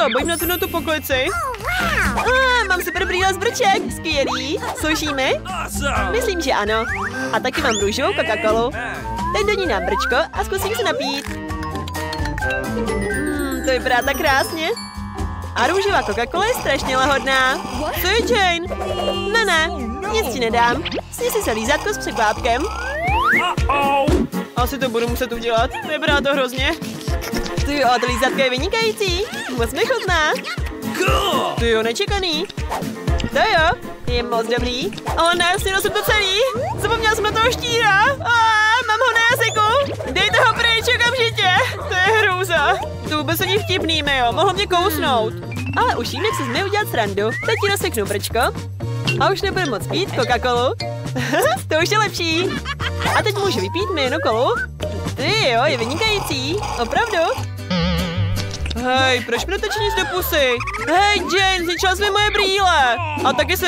Bojím na tu poklici. Mám super brýle z brček. Skvělý. Slušíme? Myslím, že ano. A taky mám růžovou Coca-Colu. Teď do ní dám brčko a zkusím se napít. To vypadá tak krásně. A růžová Coca-Cola je strašně lahodná. Co je, Jane? Ne, nic ti nedám. Sněsi se lízátko s překvápkem. Asi to budu muset udělat. Vypadá to hrozně. Ty jo, to lízátko je vynikající. Moc mi chutná. Ty jo, nečekaný. To jo, je moc dobrý. Ale ne, snědl jsem to celý. Zapomněl jsem na toho štíra. Mám ho na jazyku. Dejte ho pryč okamžitě. To je hrůza. To vůbec není vtipný, jo. Mohl mě kousnout. Ale už vím, jak si z mě udělat srandu. Teď ti rozseknu brčko. A už nebudu moc pít Coca-Colu. To už je lepší. A teď můžu vypít jméno kolu. Ty jo, je vynikající. Opravdu? Hej, proč mi netočí nic do pusy? Hej, Jane, zničila jsi mi moje brýle. A taky jsem